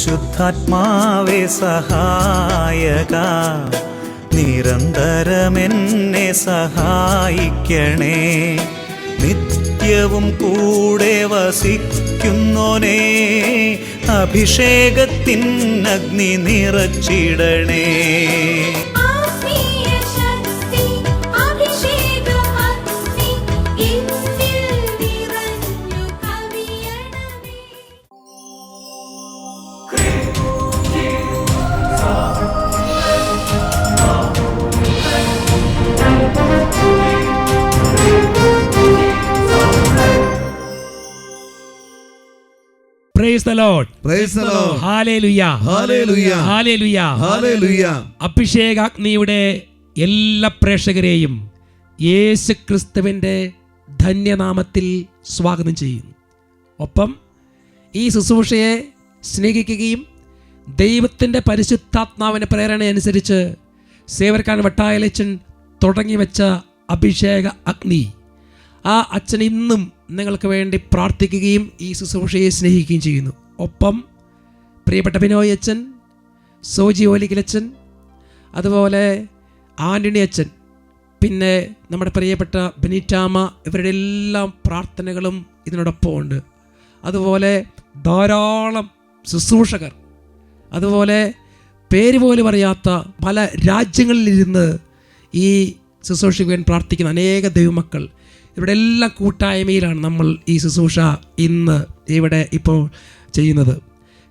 പരിശുദ്ധാത്മാവേ സഹായക, നിരന്തരമെന്നെ സഹായിക്കണേ. നിത്യവും കൂടെ വസിക്കുന്നോനേ, അഭിഷേകത്തിൻ അഗ്നി നിറച്ചിടണേ. Praise the Lord. Praise the Lord. Hallelujah. Hallelujah. Hallelujah. Hallelujah. അഭിഷേകാഗ്നിയുടെ എല്ലാ പ്രേക്ഷകരെയും യേശുക്രിസ്തുവിന്റെ ധന്യനാമത്തിൽ സ്വാഗതം ചെയ്യുന്നു. ഒപ്പം ഈ ശുശ്രൂഷയെ സ്നേഹിക്കുകയും ദൈവത്തിൻ്റെ പരിശുദ്ധാത്മാവിൻ്റെ പ്രേരണയനുസരിച്ച് സേവകൻ വട്ടായലച്ചൻ തുടങ്ങി വെച്ച അഭിഷേക അഗ്നി, ആ അച്ഛൻ ഇന്നും നിങ്ങൾക്ക് വേണ്ടി പ്രാർത്ഥിക്കുകയും ഈ ശുശ്രൂഷയെ സ്നേഹിക്കുകയും ചെയ്യുന്നു. ഒപ്പം പ്രിയപ്പെട്ട ബിനോയ് അച്ഛൻ, സോജി ഓലിക്കലച്ഛൻ, അതുപോലെ ആൻ്റണി അച്ഛൻ, പിന്നെ നമ്മുടെ പ്രിയപ്പെട്ട ബെനിറ്റാമ, ഇവരുടെ എല്ലാം പ്രാർത്ഥനകളും ഇതിനോടൊപ്പം ഉണ്ട്. അതുപോലെ ധാരാളം ശുശ്രൂഷകർ, അതുപോലെ പേര് പോലും അറിയാത്ത പല രാജ്യങ്ങളിലിരുന്ന് ഈ ശുശ്രൂഷയ്ക്ക് വേണ്ടി പ്രാർത്ഥിക്കുന്ന അനേക ദൈവമക്കൾ, ഇവിടെ എല്ലാം കൂട്ടായ്മയിലാണ് നമ്മൾ ഈ ശുശ്രൂഷ ഇന്ന് ഇവിടെ ഇപ്പോൾ ചെയ്യുന്നത്.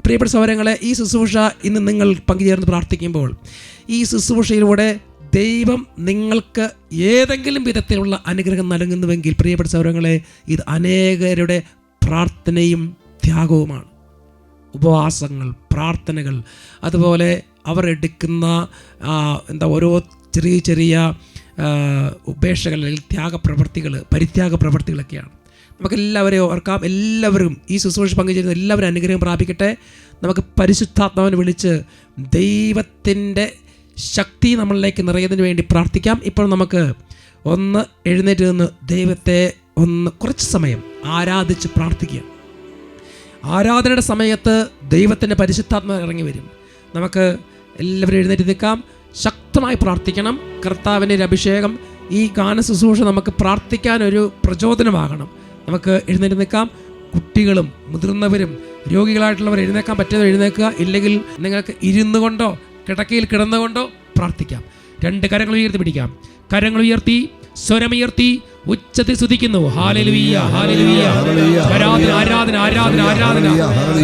പ്രിയപ്പെട്ട സഹോദരങ്ങളെ, ഈ ശുശ്രൂഷ ഇന്ന് നിങ്ങൾ പങ്കുചേർന്ന് പ്രാർത്ഥിക്കുമ്പോൾ ഈ ശുശ്രൂഷയിലൂടെ ദൈവം നിങ്ങൾക്ക് ഏതെങ്കിലും വിധത്തിലുള്ള അനുഗ്രഹം നൽകുന്നുവെങ്കിൽ പ്രിയപ്പെട്ട സഹോദരങ്ങളെ, ഇത് അനേകരുടെ പ്രാർത്ഥനയും ത്യാഗവുമാണ്. ഉപവാസങ്ങൾ, പ്രാർത്ഥനകൾ, അതുപോലെ അവർ എടുക്കുന്ന ഓരോ ചെറിയ ചെറിയ ഉപേക്ഷകൾ, അല്ലെങ്കിൽ ത്യാഗപ്രവൃത്തികൾ, പരിത്യാഗ പ്രവൃത്തികളൊക്കെയാണ്. നമുക്കെല്ലാവരെയും ഓർക്കാം. എല്ലാവരും ഈ ശുശ്രൂഷ പങ്കുചേരുന്ന എല്ലാവരും അനുഗ്രഹം പ്രാപിക്കട്ടെ. നമുക്ക് പരിശുദ്ധാത്മാവിനെ വിളിച്ച് ദൈവത്തിൻ്റെ ശക്തി നമ്മളിലേക്ക് നിറയുന്നതിന് വേണ്ടി പ്രാർത്ഥിക്കാം. ഇപ്പോൾ നമുക്ക് ഒന്ന് എഴുന്നേറ്റ് നിന്ന് ദൈവത്തെ കുറച്ച് സമയം ആരാധിച്ച് പ്രാർത്ഥിക്കുക. ആരാധനയുടെ സമയത്ത് ദൈവത്തിൻ്റെ പരിശുദ്ധാത്മാവ് ഇറങ്ങി വരും. നമുക്ക് എല്ലാവരും എഴുന്നേറ്റ് നിൽക്കാം, ശക്തമായി പ്രാർത്ഥിക്കണം. കർത്താവിൻ്റെ ഒരു അഭിഷേകം, ഈ ഗാന ശുശ്രൂഷ നമുക്ക് പ്രാർത്ഥിക്കാനൊരു പ്രചോദനമാകണം. നമുക്ക് എഴുന്നേറ്റ് നിൽക്കാം. കുട്ടികളും മുതിർന്നവരും രോഗികളായിട്ടുള്ളവർ എഴുന്നേക്കാൻ പറ്റുന്നത് എഴുന്നേക്കുക. ഇല്ലെങ്കിൽ നിങ്ങൾക്ക് ഇരുന്നു കൊണ്ടോ കിടക്കയിൽ കിടന്നുകൊണ്ടോ പ്രാർത്ഥിക്കാം. രണ്ട് കരങ്ങൾ ഉയർത്തി പിടിക്കാം. കരങ്ങൾ ഉയർത്തി സ്വരമുയർത്തി ഉച്ചത്തിൽ സ്തുതിക്കുന്നു. Hallelujah, hallelujah. ആരാധന, ആരാധന, ആരാധന, ആരാധന.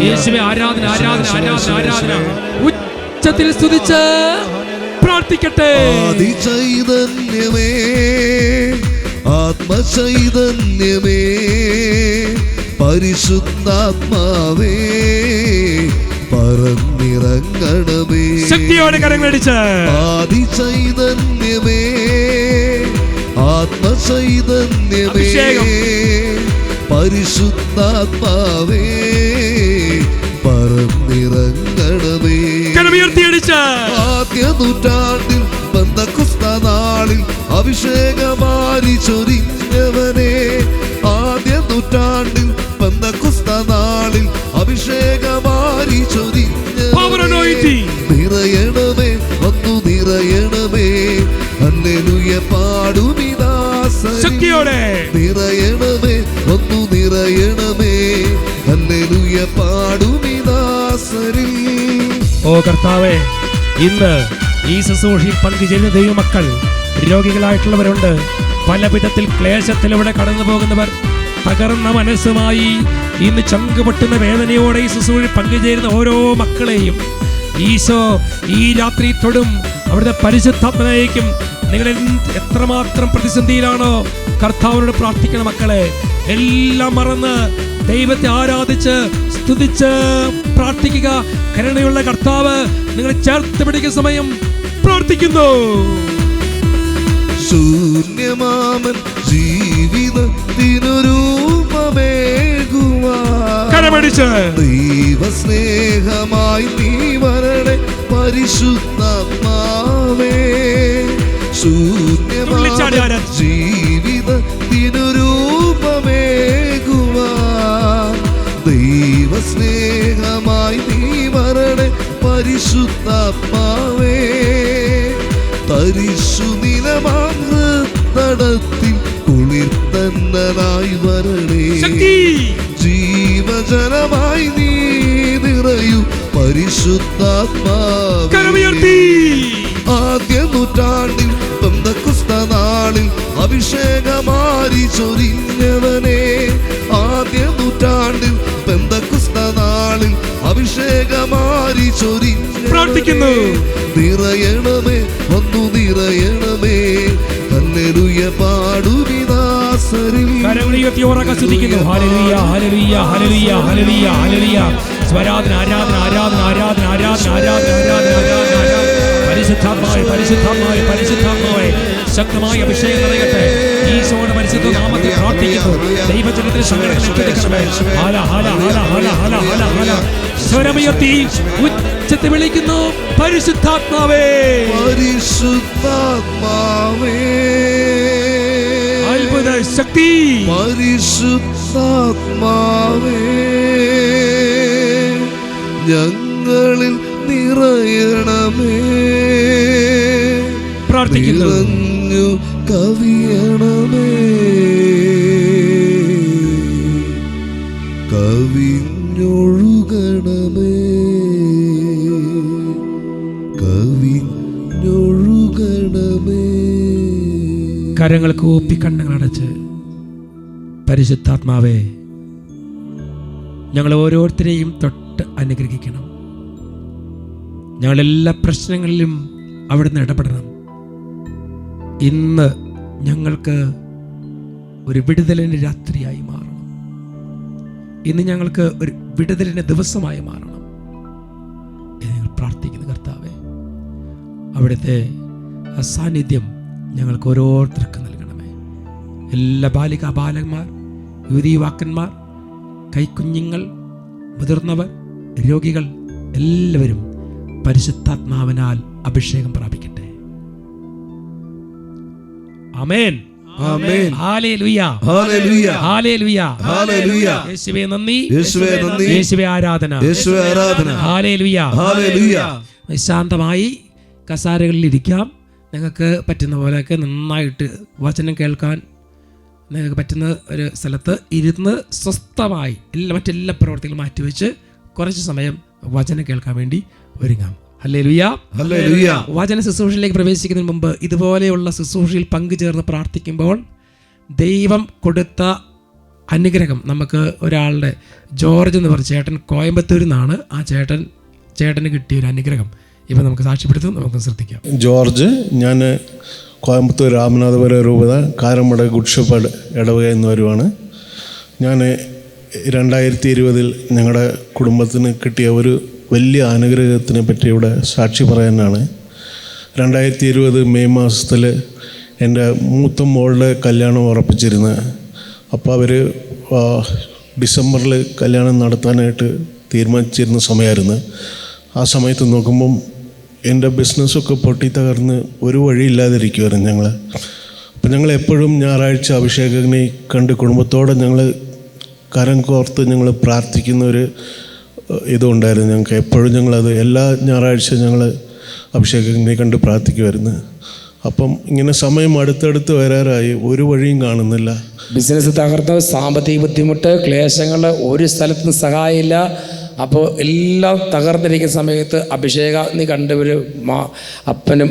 യേശുവേ, ആരാധന, ആരാധന, ആരാധന, ആരാധന. ഉച്ചത്തിൽ സ്തുതിച്ച് പ്രാർത്ഥിക്കട്ടെ. ആദിചൈതന്യമേ, ആത്മചൈതന്യമേ, പരിശുദ്ധാത്മാവേ, പറന്നിറങ്ങണമേ. ശക്തിയോടെ കരങ്ങളടിച്ച്. ആദിചൈതന്യമേ, ആത്മചൈതന്യമേ, പരിശുദ്ധാത്മാവേ, പറന്നിറങ്ങണമേ. ആദ്യ നൂറ്റാണ്ടിൽ പെന്തക്കോസ്ത നാളിൽ അഭിഷേകമാരി ചൊരിഞ്ഞവനെ, ആദ്യ നൂറ്റാണ്ടിൽ പെന്തക്കോസ്ത നാളിൽ അഭിഷേകമാരി ചൊരിഞ്ഞവനെ, നിറയണമേ, വന്നു നിറയണമേ. ഹല്ലേലൂയ പാടുമിദാസൻ, നിറയണമേ, വന്നു നിറയണമേ. ഹല്ലേലൂയ പാടുമിദാസൻ. ഓ കർത്താവേ, ഇന്ന് ഈ ശുശ്രൂഷയിൽ പങ്കുചേരുന്ന ദൈവമക്കൾ രോഗികളായിട്ടുള്ളവരുണ്ട്. പല വിധത്തിൽ ക്ലേശത്തിലൂടെ കടന്നു പോകുന്നവർ, തകർന്ന മനസ്സുമായി ഇന്ന് ചങ്കുപൊട്ടുന്ന വേദനയോടെ ഈ ശുശ്രൂഷയിൽ പങ്കുചേരുന്ന ഓരോ മക്കളെയും ഈശോ ഈ രാത്രി തൊടും. അവിടുത്തെ പരിശുദ്ധാത്മാവിനേക്കും. നിങ്ങൾ എത്രമാത്രം പ്രതിസന്ധിയിലാണോ, കർത്താവിനോട് പ്രാർത്ഥിക്കണം മക്കളെ. എല്ലാം മറന്ന് ദൈവത്തെ ആരാധിച്ച് സ്തുതിച്ച് പ്രാർത്ഥിക്കുക. കരുണയുള്ള കർത്താവ് നിങ്ങളെ ചേർത്ത് പിടിക്കുന്ന സമയം പ്രാർത്ഥിക്കുന്നു. ശൂന്യമാമൻ ജീവിതത്തിനൊരു ദൈവസ്നേഹമായി നീ വരണേ പരിശുദ്ധാത്മാവേ. ശൂന്യമായ ജീവിതത്തിനു രൂപമേകുവാൻ ദൈവസ്നേഹമായി നീ വരണേ തരിശു നിലമാതടത്തിൽ കുളിർത്തന്നനായി വരണേ. ജീവജലമായി നീ നിറയൂ പരിശുദ്ധാത്മാവേ. ആദ്യ നൂറ്റാണ്ടിൽ പെന്തക്കോസ്ത നാളിൽ അഭിഷേകമാരി ചൊരിഞ്ഞവനെ. ആദ്യ നൂറ്റാണ്ടിൽ പെന്തക്കോസ്ത നാളിൽ അഭിഷേകമാരി ചൊരിഞ്ഞു. നിറയണമേ, വന്നു നിറയണമേ. ഹല്ലേലൂയ പാടുവിദാസരിൽ. ആരാധന ആരാധന ആരാധന ആരാധന ആരാധന ആരാധന ആരാധന ആരാധന. പരിശുദ്ധാത്മാവേ പരിശുദ്ധാത്മാവേ പരിശുദ്ധാത്മാവേ, ശക്തമായ അഭിഷേകം നിറയട്ടെ. ഈശോയുടെ പരിശുദ്ധ നാമത്തിൽ പ്രാർത്ഥിക്കുന്നു. ദൈവജനത്തിന് സങ്കടങ്ങൾ ഏറ്റെടുക്കണമേ. ഹാല ഹാല ഹാല ഹാല ഹാല ഹാല ഹാല. സ്വരമുയർത്തി ഉച്ചത്തിൽ വിളിക്കുന്നു, പരിശുദ്ധാത്മാവേ പരിശുദ്ധാത്മാവേ. അത്ഭുത ശക്തി പരിശുദ്ധാത്മാവേ, ഞങ്ങളിൽ നിറയണമേ. പ്രാർത്ഥിക്കുന്നു, കവിയണമേ, കവിഞ്ഞൊഴുകണമേ, കവിഞ്ഞൊഴുകണമേ. കരങ്ങൾ കൂപ്പി കണ്ണുകളടച്ച്, പരിശുദ്ധാത്മാവേ ഞങ്ങൾ ഓരോരുത്തരെയും തൊട്ട് അനുഗ്രഹിക്കണം. ഞങ്ങളെല്ലാ പ്രശ്നങ്ങളിലും അവിടുന്ന് ഇടപെടണം. ഇന്ന് ഞങ്ങൾക്ക് ഒരു വിടുതലിൻ്റെ രാത്രിയായി മാറണം. ഇന്ന് ഞങ്ങൾക്ക് ഒരു വിടുതലിൻ്റെ ദിവസമായി മാറണം എന്ന് ഞങ്ങൾ പ്രാർത്ഥിക്കുന്നു. കർത്താവേ, അവിടുത്തെ സാന്നിധ്യം ഞങ്ങൾക്ക് ഓരോരുത്തർക്കും നൽകണമേ. എല്ലാ ബാലികാ ബാലന്മാർ, യുവതീ യുവാക്കന്മാർ, കൈക്കുഞ്ഞുങ്ങൾ, മുതിർന്നവർ, രോഗികൾ എല്ലാവരും പരിശുദ്ധാത്മാവിനാൽ അഭിഷേകം പ്രാപിക്കട്ടെ. ആമേൻ ആമേൻ. ഹല്ലേലൂയ ഹല്ലേലൂയ ഹല്ലേലൂയ ഹല്ലേലൂയ. യേശുവേ നന്ദി, യേശുവേ നന്ദി, യേശുവേ ആരാധന, യേശുവേ ആരാധന. ഹല്ലേലൂയ ഹല്ലേലൂയ. ശാന്തമായി കസാരകളിൽ ഇരിക്കാം. നിങ്ങൾക്ക് പറ്റുന്ന പോലെയൊക്കെ നന്നായിട്ട് വചനം കേൾക്കാൻ നിങ്ങൾക്ക് പറ്റുന്ന ഒരു സ്ഥലത്ത് ഇരുന്ന് സ്വസ്ഥമായി മറ്റെല്ലാ പ്രവർത്തികളും മാറ്റിവെച്ച് കുറച്ച് സമയം വചനം കേൾക്കാൻ വേണ്ടി ഒരുങ്ങാം. Hallelujah hallelujah. വചന ശുശ്രൂഷയിലേക്ക് പ്രവേശിക്കുന്നതിന് മുമ്പ് ഇതുപോലെയുള്ള ശുശ്രൂഷയിൽ പങ്കുചേർന്ന് പ്രാർത്ഥിക്കുമ്പോൾ ദൈവം കൊടുത്ത അനുഗ്രഹം, നമുക്ക് ഒരാളുടെ ജോർജ് എന്ന് പറഞ്ഞ ചേട്ടൻ കോയമ്പത്തൂരിൽ നിന്നാണ്. ആ ചേട്ടന് കിട്ടിയൊരു അനുഗ്രഹം ഇപ്പം നമുക്ക് സാക്ഷ്യപ്പെടുത്തും. നമുക്ക് ശ്രദ്ധിക്കാം. ജോർജ്, ഞാൻ കോയമ്പത്തൂർ രാമനാഥപുരം രൂപത കാരമട ഗുഡ് ഷെപ്പേർഡ് ഇടവക എന്നിവരുമാണ്. ഞാൻ 2020 ഞങ്ങളുടെ കുടുംബത്തിന് കിട്ടിയ ഒരു വലിയ അനുഗ്രഹത്തിനെ പറ്റി ഇവിടെ സാക്ഷി പറയാനാണ്. 2020 മെയ് മാസത്തിൽ എൻ്റെ മൂത്ത മോളുടെ കല്യാണം ഉറപ്പിച്ചിരുന്നു. അപ്പോൾ അവർ ഡിസംബറിൽ കല്യാണം നടത്താനായിട്ട് തീരുമാനിച്ചിരുന്ന സമയമായിരുന്നു. ആ സമയത്ത് നോക്കുമ്പം എൻ്റെ ബിസിനസ്സൊക്കെ പൊട്ടിത്തകർന്ന് ഒരു വഴിയില്ലാതിരിക്കുമായിരുന്നു ഞങ്ങൾ. അപ്പം ഞങ്ങൾ എപ്പോഴും ഞായറാഴ്ച അഭിഷേകനെ കണ്ട് കുടുംബത്തോടെ ഞങ്ങൾ കരം കോർത്ത് ഞങ്ങൾ പ്രാർത്ഥിക്കുന്ന ഒരു ഇതുണ്ടായിരുന്നു ഞങ്ങൾക്ക്. എപ്പോഴും ഞങ്ങളത് എല്ലാ ഞായറാഴ്ച ഞങ്ങൾ അഭിഷേകനെ കണ്ട് പ്രാർത്ഥിക്കുമായിരുന്നു. അപ്പം ഇങ്ങനെ സമയം അടുത്തടുത്ത് വരാറായി, ഒരു വഴിയും കാണുന്നില്ല. ബിസിനസ് തകർന്ന്, സാമ്പത്തിക ബുദ്ധിമുട്ട്, ക്ലേശങ്ങൾ, ഒരു സ്ഥലത്തും സഹായമില്ല. അപ്പോൾ എല്ലാം തകർന്നിരിക്കുന്ന സമയത്ത് അഭിഷേകാഗ്നി കണ്ടവർ അപ്പനും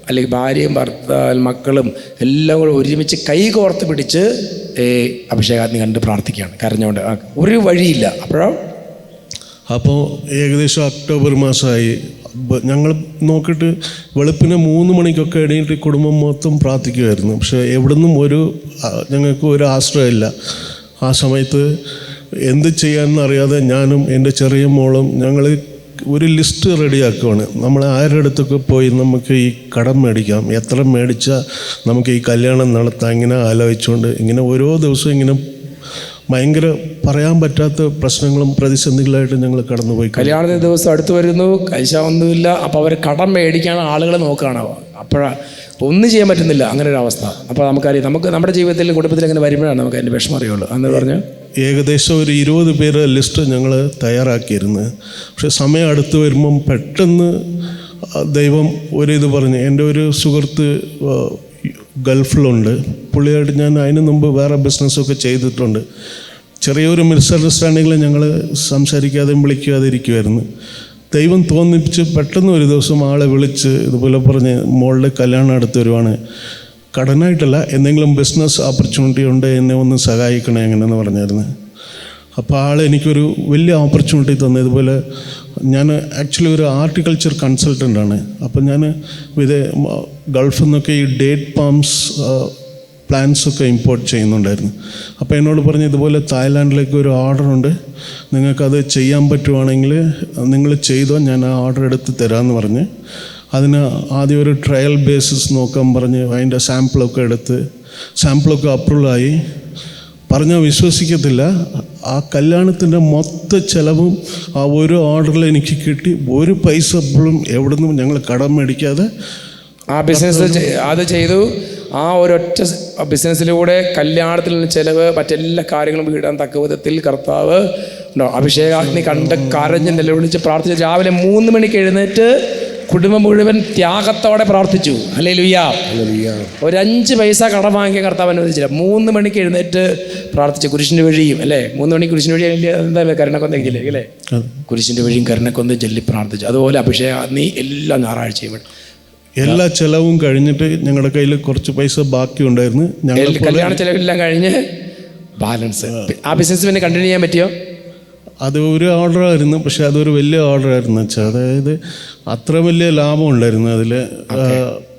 അല്ലെങ്കിൽ ഭാര്യയും മക്കളും എല്ലാം കൂടെ ഒരുമിച്ച് കൈ കോർത്ത് പിടിച്ച് അഭിഷേകാഗ്നി കണ്ട് പ്രാർത്ഥിക്കുകയാണ് കരഞ്ഞുകൊണ്ട്. ഒരു വഴിയില്ല. അപ്പോൾ ഏകദേശം ഒക്ടോബർ മാസമായി. ഞങ്ങൾ നോക്കിയിട്ട് വെളുപ്പിന് 3 മണിക്കൊക്കെ എണീറ്റ് കുടുംബം മൊത്തം പ്രാർത്ഥിക്കുമായിരുന്നു. പക്ഷേ എവിടുന്നും ഞങ്ങൾക്ക് ഒരു ആശ്രയമില്ല. ആ സമയത്ത് എന്ത് ചെയ്യാമെന്നറിയാതെ ഞാനും എൻ്റെ ചെറിയ മോളും ഞങ്ങൾ ഒരു ലിസ്റ്റ് റെഡിയാക്കുവാണ്. നമ്മൾ ആരുടെ അടുത്തൊക്കെ പോയി നമുക്ക് ഈ കടം മേടിക്കാം, എത്ര മേടിച്ചാൽ നമുക്ക് ഈ കല്യാണം നടത്താം, ഇങ്ങനെ ആലോചിച്ചുകൊണ്ട് ഇങ്ങനെ ഓരോ ദിവസവും ഇങ്ങനെ ഭയങ്കര പറയാൻ പറ്റാത്ത പ്രശ്നങ്ങളും പ്രതിസന്ധികളായിട്ട് ഞങ്ങൾ കടന്നുപോയി. കല്യാണത്തിന് ദിവസം അടുത്ത് വരുന്നു, പൈസ ഒന്നുമില്ല. അപ്പോൾ അവർ കടം മേടിക്കാൻ ആളുകളെ നോക്കുകയാണ്. അപ്പോഴാണ് ഒന്നും ചെയ്യാൻ പറ്റുന്നില്ല, അങ്ങനെ ഒരു അവസ്ഥ. അപ്പോൾ നമുക്കറിയാം, നമുക്ക് നമ്മുടെ ജീവിതത്തിൽ കുടുംബത്തിൽ അങ്ങനെ വരുമ്പോഴാണ് നമുക്ക് അതിൻ്റെ വിഷമം അറിയുള്ളൂ. എന്ന് പറഞ്ഞു ഏകദേശം ഒരു 20 പേര് ലിസ്റ്റ് ഞങ്ങൾ തയ്യാറാക്കിയിരുന്നു. പക്ഷെ സമയം അടുത്ത് വരുമ്പം പെട്ടെന്ന് ദൈവം ഒരിത് പറഞ്ഞ്, എൻ്റെ ഒരു സുഹൃത്ത് ഗൾഫിലുണ്ട്. പുള്ളിയായിട്ട് ഞാൻ അതിന് മുമ്പ് വേറെ ബിസിനസ്സൊക്കെ ചെയ്തിട്ടുണ്ട്. ചെറിയൊരു മിസ്അണ്ടർസ്റ്റാൻഡിങ്ങിൽ ഞങ്ങൾ സംസാരിക്കാതെയും വിളിക്കാതെ ഇരിക്കുമായിരുന്നു. ദൈവം തോന്നിപ്പിച്ച് പെട്ടെന്ന് ഒരു ദിവസം ആളെ വിളിച്ച് ഇതുപോലെ പറഞ്ഞ്, മോളുടെ കല്യാണം അടുത്ത് വരുവാണ്, കടനായിട്ടല്ല, എന്തെങ്കിലും ബിസിനസ് ഓപ്പർച്യൂണിറ്റി ഉണ്ട്, എന്നെ ഒന്ന് സഹായിക്കണേ എങ്ങനെയെന്ന് പറഞ്ഞായിരുന്നു. അപ്പോൾ ആൾ എനിക്കൊരു വലിയ ഓപ്പർച്യൂണിറ്റി തന്നു. ഇതുപോലെ ഞാൻ ആക്ച്വലി ഒരു ആർട്ടിക്കൾച്ചർ കൺസൾട്ടൻ്റാണ്. അപ്പോൾ ഞാൻ ഗൾഫിൽ നിന്നൊക്കെ ഈ ഡേറ്റ് പാംസ് പ്ലാന്റ്സൊക്കെ ഇമ്പോർട്ട് ചെയ്യുന്നുണ്ടായിരുന്നു. അപ്പോൾ എന്നോട് പറഞ്ഞ്, ഇതുപോലെ തായ്ലാൻഡിലേക്ക് ഒരു ഓർഡറുണ്ട്, നിങ്ങൾക്കത് ചെയ്യാൻ പറ്റുവാണെങ്കിൽ നിങ്ങൾ ചെയ്തോ, ഞാൻ ആ ഓർഡർ എടുത്ത് തരാമെന്ന് പറഞ്ഞ് അതിന് ആദ്യം ഒരു ട്രയൽ ബേസിസ് നോക്കാൻ പറഞ്ഞ് അതിൻ്റെ സാമ്പിളൊക്കെ അപ്രൂവലായി. പറഞ്ഞാൽ വിശ്വസിക്കത്തില്ല, ആ കല്യാണത്തിൻ്റെ മൊത്ത ചിലവും ആ ഒരു ഓർഡറിൽ എനിക്ക് കിട്ടി. ഒരു പൈസ പോലും എവിടെ നിന്നും ഞങ്ങൾ കടം മേടിക്കാതെ ആ ബിസിനസ് അത് ചെയ്തു. ആ ഒരൊറ്റ ബിസിനസ്സിലൂടെ കല്യാണത്തിൽ നിന്ന് ചിലവ്, മറ്റെല്ലാ കാര്യങ്ങളും വീടാൻ തക്ക വിധത്തിൽ കർത്താവ് അഭിഷേകാഗ്നി കണ്ട് കരഞ്ഞ് നിലവിളിച്ച് പ്രാർത്ഥിച്ച് രാവിലെ 3 മണിക്ക് എഴുന്നേറ്റ് കുടുംബം മുഴുവൻ ത്യാഗത്തോടെ പ്രാർത്ഥിച്ചു. ഹല്ലേലൂയ. ഒരു 5 പൈസ കടം വാങ്ങിയ കർത്താവ് അനുവദിച്ചില്ല. 3 മണിക്ക് എഴുന്നേറ്റ് പ്രാർത്ഥിച്ചു. കുരിശിൻ്റെ വഴിയും അല്ലേ, 3 മണിക്ക് കുരിശിൻ്റെ വഴി എന്താ കരുണക്കൊന്തയില്ലേ അല്ലേ, കുരിശിൻ്റെ വഴിയും കരുണക്കൊന്ത ചൊല്ലി പ്രാർത്ഥിച്ചു. അതുപോലെ അഭിഷേകാഗ്നി എല്ലാ ഞായറാഴ്ചയും എല്ലാ ചിലവും കഴിഞ്ഞിട്ട് ഞങ്ങളുടെ കയ്യിൽ കുറച്ച് പൈസ ബാക്കി ഉണ്ടായിരുന്നു. ഞങ്ങൾ കല്യാണ ചിലവെല്ലാം കഴിഞ്ഞ് ബാലൻസ്. ആ ബിസിനസ് പിന്നെ കണ്ടിന്യൂ ചെയ്യാൻ പറ്റിയോ? അത് ഒരു ഓർഡറായിരുന്നു, പക്ഷെ അതൊരു വലിയ ഓർഡറായിരുന്നു വെച്ചാൽ, അതായത് അത്ര വലിയ ലാഭം ഉണ്ടായിരുന്നു അതിൽ,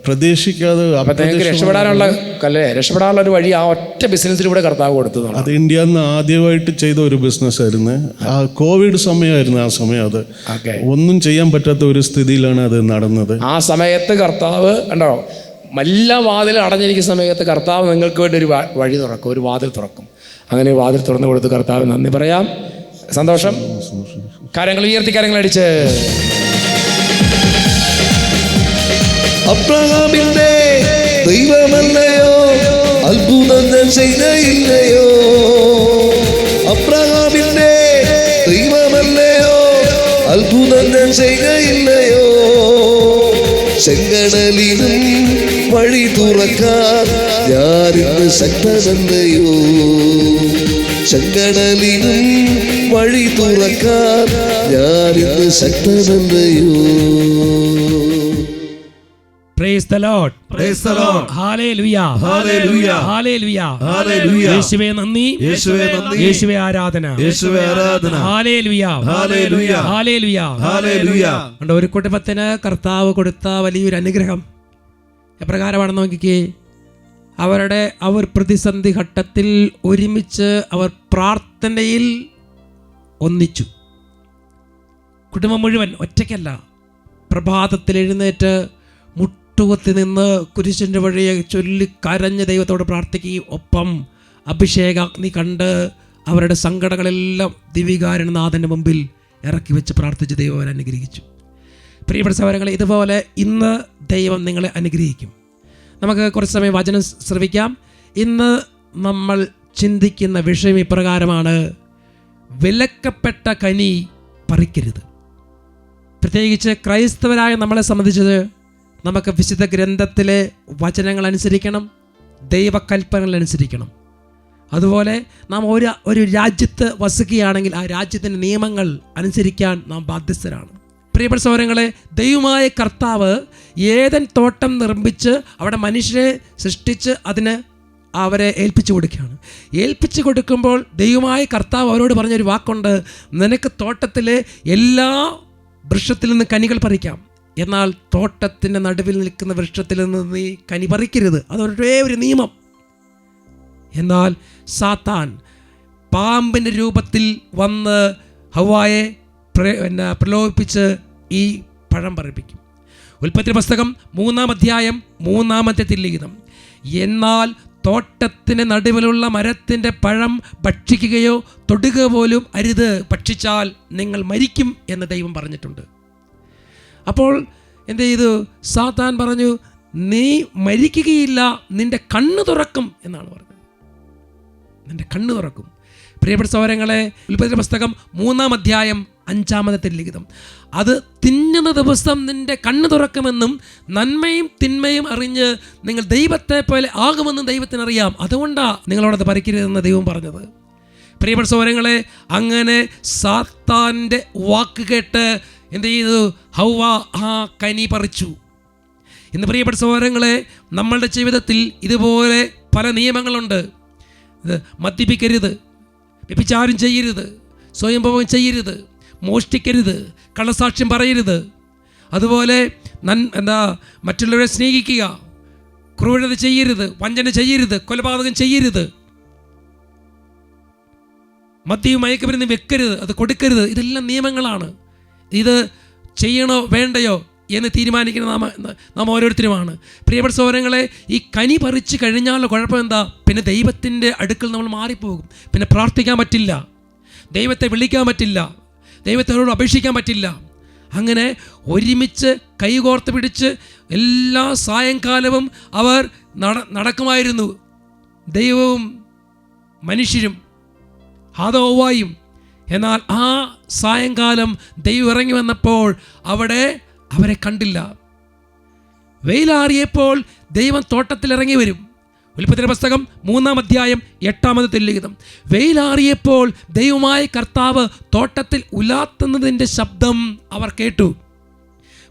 പ്രതീക്ഷിക്കാതെ. രക്ഷപ്പെടാനുള്ള ഒരു വഴി ആ ഒറ്റ ബിസിനസ്സിലൂടെ കർത്താവ് കൊടുത്തു. അത് ഇന്ത്യയിൽ നിന്ന് ആദ്യമായിട്ട് ചെയ്ത ഒരു ബിസിനസ്സായിരുന്നു. ആ കോവിഡ് സമയമായിരുന്നു ആ സമയം. അത് ഒന്നും ചെയ്യാൻ പറ്റാത്ത ഒരു സ്ഥിതിയിലാണ് അത് നടന്നത്. ആ സമയത്ത് കർത്താവ് കണ്ടോ, എല്ലാ വാതിലും അടഞ്ഞിരിക്കുന്ന സമയത്ത് കർത്താവ് നിങ്ങൾക്ക് വേണ്ടി ഒരു വഴി തുറക്കും, ഒരു വാതിൽ തുറക്കും. അങ്ങനെ വാതിൽ തുറന്നു കൊടുത്ത് കർത്താവ് നന്ദി പറയാം. സന്തോഷം. കാര്യങ്ങൾ ഉയർത്തി, കാര്യങ്ങൾ അടിച്ച്. അബ്രഹാമിന്റെ ദൈവമല്ലയോ അത്ഭുതങ്ങൾ ചെയ്തയില്ലയോ? അബ്രഹാമിന്റെ ദൈവമല്ലയോ അത്ഭുതങ്ങൾ ചെയ്തയില്ലയോ? ചെങ്കടലിനും വഴി തുറക്കാൻ ഞാനിന്ന് ശക്തനല്ലയോ? ചെങ്കടലിനും വഴി തുറക്കാൻ ഞാനിന്ന് ശക്തനല്ലയോ? Praise the Lord. Praise the Lord. Hallelujah. Hallelujah. Hallelujah. Hallelujah. യേശുവേ നന്ദി, യേശുവേ നന്ദി, യേശുവേ ആരാധന, യേശുവേ ആരാധന. Hallelujah. Hallelujah. Hallelujah. Hallelujah. ഉണ്ട് ഒരു കുടുംബത്തിന് കർത്താവ് കൊടുത്ത വലിയൊരു അനുഗ്രഹം എപ്രകാരമാണെന്ന് നോക്കിക്കേ. അവർ പ്രതിസന്ധി ഘട്ടത്തിൽ ഒരുമിച്ച് അവർ പ്രാർത്ഥനയിൽ ഒന്നിച്ചു. കുടുംബം മുഴുവൻ, ഒറ്റയ്ക്കല്ല. പ്രഭാതത്തിൽ എഴുന്നേറ്റ് മുട്ടുകുത്തി നിന്ന് കുരിശിൻ്റെ വഴിയെ ചൊല്ലി കരഞ്ഞ് ദൈവത്തോട് പ്രാർത്ഥിക്കുകയും ഒപ്പം അഭിഷേകാഗ്നി കണ്ട് അവരുടെ സങ്കടങ്ങളെല്ലാം ദിവികാരണനാഥൻ്റെ മുമ്പിൽ ഇറക്കി വെച്ച് പ്രാർത്ഥിച്ച് ദൈവം അവരെ അനുഗ്രഹിച്ചു. പ്രിയപ്പെട്ട സഹോദരങ്ങളെ, ഇതുപോലെ ഇന്ന് ദൈവം നിങ്ങളെ അനുഗ്രഹിക്കും. നമുക്ക് കുറച്ച് സമയം വചനം ശ്രവിക്കാം. ഇന്ന് നമ്മൾ ചിന്തിക്കുന്ന വിഷയം ഇപ്രകാരമാണ്: വിലക്കപ്പെട്ട കനി പറിക്കരുത്. പ്രത്യേകിച്ച് ക്രൈസ്തവരായ നമ്മളെ സംബന്ധിച്ചത് നമുക്ക് വിശുദ്ധ ഗ്രന്ഥത്തിലെ വചനങ്ങൾ അനുസരിക്കണം, ദൈവകൽപ്പനകൾ അനുസരിക്കണം. അതുപോലെ നാം ഒരു രാജ്യത്ത് വസിക്കുകയാണെങ്കിൽ ആ രാജ്യത്തിൻ്റെ നിയമങ്ങൾ അനുസരിക്കാൻ നാം ബാധ്യസ്ഥരാണ്. പ്രിയപ്പെട്ട സഹോദരങ്ങളെ, ദൈവമായ കർത്താവ് ഏദൻ തോട്ടം നിർമ്മിച്ച് അവിടെ മനുഷ്യരെ സൃഷ്ടിച്ച് അവരെ ഏൽപ്പിച്ചു കൊടുക്കുകയാണ്. ഏൽപ്പിച്ചു കൊടുക്കുമ്പോൾ ദൈവമായ കർത്താവ് അവരോട് പറഞ്ഞൊരു വാക്കുണ്ട്: നിനക്ക് തോട്ടത്തിലെ എല്ലാ വൃക്ഷത്തിൽ നിന്ന് കനികൾ പറിക്കാം, എന്നാൽ തോട്ടത്തിൻ്റെ നടുവിൽ നിൽക്കുന്ന വൃക്ഷത്തിൽ നിന്ന് നീ കനി പറിക്കരുത്. അതൊരേ ഒരു നിയമം. എന്നാൽ സാത്താൻ പാമ്പിൻ്റെ രൂപത്തിൽ വന്ന് ഹവ്വായെ പ്രലോഭിപ്പിച്ച് ഈ പഴം പറിപ്പിക്കും. ഉൽപ്പത്തി പുസ്തകം 3-ാം അധ്യായം 3-ാമത്തെ തിരുലിഖിതം: എന്നാൽ തോട്ടത്തിൻ്റെ നടുവിലുള്ള മരത്തിൻ്റെ പഴം ഭക്ഷിക്കുകയോ തൊടുക പോലും അരുത്, ഭക്ഷിച്ചാൽ നിങ്ങൾ മരിക്കും എന്ന് ദൈവം പറഞ്ഞിട്ടുണ്ട്. അപ്പോൾ എന്ത് ചെയ്തു? സാത്താൻ പറഞ്ഞു, നീ മരിക്കുകയില്ല, നിന്റെ കണ്ണ് തുറക്കും എന്നാണ് പറഞ്ഞത്. നിന്റെ കണ്ണ് തുറക്കും. പ്രിയപ്പെട്ട സഹോദരങ്ങളെ, ഉൽപ്പത്തി പുസ്തകം 3-ാം അധ്യായം 5-ാമത്തെ തിരുലിഖിതം, അത് തിന്നുന്ന ദിവസം നിന്റെ കണ്ണ് തുറക്കുമെന്നും നന്മയും തിന്മയും അറിഞ്ഞ് നിങ്ങൾ ദൈവത്തെ പോലെ ആകുമെന്നും ദൈവത്തിനറിയാം, അതുകൊണ്ടാണ് നിങ്ങളോടത് പറിക്കരുതെന്ന് ദൈവം പറഞ്ഞത്. പ്രിയപ്പെട്ട സഹോദരങ്ങളെ, അങ്ങനെ സാത്താൻ്റെ വാക്ക് കേട്ട് എന്ത് ചെയ്തു? ഹൗവ ആ കനി പറിച്ചു. ഇന്ന് പ്രിയപ്പെട്ട സഹോദരങ്ങളെ, നമ്മളുടെ ജീവിതത്തിൽ ഇതുപോലെ പല നിയമങ്ങളുണ്ട്. മദ്യപിക്കരുത്, വ്യഭിചാരം ചെയ്യരുത്, സ്വയംഭോഗം ചെയ്യരുത്, മോഷ്ടിക്കരുത്, കള്ളസാക്ഷ്യം പറയരുത്, അതുപോലെ മറ്റുള്ളവരെ സ്നേഹിക്കുക, ക്രൂരത ചെയ്യരുത്, വഞ്ചന ചെയ്യരുത്, കൊലപാതകം ചെയ്യരുത്, മദ്യവും മയക്കുമരുന്ന് വെക്കരുത്, അത് കൊടുക്കരുത്. ഇതെല്ലാം നിയമങ്ങളാണ്. ഇത് ചെയ്യണോ വേണ്ടയോ എന്ന് തീരുമാനിക്കുന്ന നാം ഓരോരുത്തരുമാണ്. പ്രിയപ്പെട്ട സഹോദരങ്ങളെ, ഈ കനി പറിച്ച് കഴിഞ്ഞാലുള്ള കുഴപ്പം എന്താ? പിന്നെ ദൈവത്തിൻ്റെ അടുക്കൽ നമ്മൾ മാറിപ്പോകും. പിന്നെ പ്രാർത്ഥിക്കാൻ പറ്റില്ല, ദൈവത്തെ വിളിക്കാൻ പറ്റില്ല, ദൈവത്തോട് അപേക്ഷിക്കാൻ പറ്റില്ല. അങ്ങനെ ഒരുമിച്ച് കൈകോർത്ത് പിടിച്ച് എല്ലാ സായങ്കാലവും അവർ നടക്കുമായിരുന്നു, ദൈവവും മനുഷ്യരും, ആദവും. എന്നാൽ ആ സായങ്കാലം ദൈവം ഇറങ്ങി വന്നപ്പോൾ അവരെ കണ്ടില്ല. വെയിലാറിയപ്പോൾ ദൈവം തോട്ടത്തിൽ ഇറങ്ങി വരും. ഉൽപ്പത്തി പുസ്തകം 3-ാം അധ്യായം 8-ാമത്തെ തിരുലിഖിതം, വെയിലാറിയപ്പോൾ ദൈവമായ കർത്താവ് തോട്ടത്തിൽ ഉലാത്തുന്നതിൻ്റെ ശബ്ദം അവർ കേട്ടു.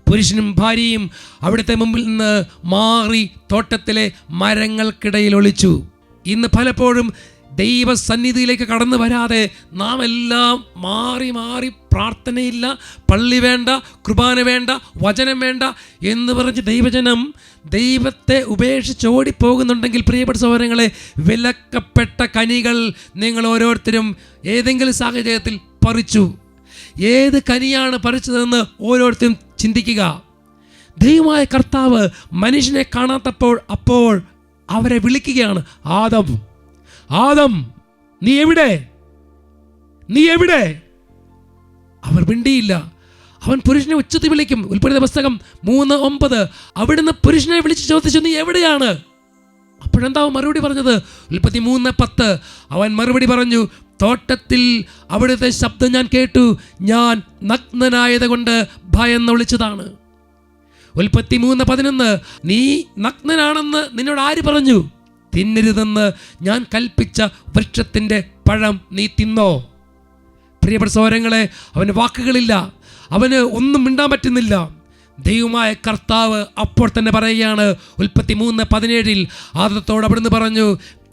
പുരുഷനും ഭാര്യയും അവിടുത്തെ മുമ്പിൽ നിന്ന് മാറി തോട്ടത്തിലെ മരങ്ങൾക്കിടയിൽ ഒളിച്ചു. ഇന്ന് പലപ്പോഴും ദൈവസന്നിധിയിലേക്ക് കടന്നു വരാതെ നാം എല്ലാം മാറി മാറി പ്രാർത്ഥനയില്ല, പള്ളി വേണ്ട, കുർബാന വേണ്ട, വചനം വേണ്ട എന്ന് പറഞ്ഞ് ദൈവജനം ദൈവത്തെ ഉപേക്ഷിച്ചോടിപ്പോകുന്നുണ്ടെങ്കിൽ പ്രിയപ്പെട്ട സഹോദരങ്ങളെ, വിലക്കപ്പെട്ട കനികൾ നിങ്ങൾ ഓരോരുത്തരും ഏതെങ്കിലും സാഹചര്യത്തിൽ പറിച്ചു. ഏത് കനിയാണ് പറിച്ചതെന്ന് ഓരോരുത്തരും ചിന്തിക്കുക. ദൈവമായ കർത്താവ് മനുഷ്യനെ കാണാത്തപ്പോൾ അപ്പോൾ അവരെ വിളിക്കുകയാണ്, ആദം, ആദം, നീ എവിടെ? നീ എവിടെ? അവർ മിണ്ടിയില്ല. അവൻ പുരുഷനെ ഉച്ചത്തിൽ വിളിക്കും. ഉൽപ്പത്തി പുസ്തകം 3:9 അവിടുന്ന് പുരുഷനെ വിളിച്ച് ചോദിച്ചു, നീ എവിടെയാണ്? അപ്പോഴെന്താ മറുപടി പറഞ്ഞത്? ഉൽപ്പത്തി 3:10 അവൻ മറുപടി പറഞ്ഞു, തോട്ടത്തിൽ അവിടുത്തെ ശബ്ദം ഞാൻ കേട്ടു, ഞാൻ നഗ്നനായത് കൊണ്ട് ഭയന്ന് വിളിച്ചതാണ്. ഉൽപ്പത്തി 3:11 നീ നഗ്നനാണെന്ന് നിന്നോട് ആര് പറഞ്ഞു? തിന്നരുതെന്ന് ഞാൻ കൽപ്പിച്ച വൃക്ഷത്തിൻ്റെ പഴം നീ തിന്നോ? പ്രിയപ്പെട്ട സഹോദരങ്ങളെ, അവന് വാക്കുകളില്ല, അവന് ഒന്നും മിണ്ടാൻ പറ്റുന്നില്ല. ദൈവമായ കർത്താവ് അപ്പോൾ തന്നെ പറയുകയാണ്, ഉൽപ്പത്തി 3:17 ആദത്തോട് അവിടുന്ന് പറഞ്ഞു,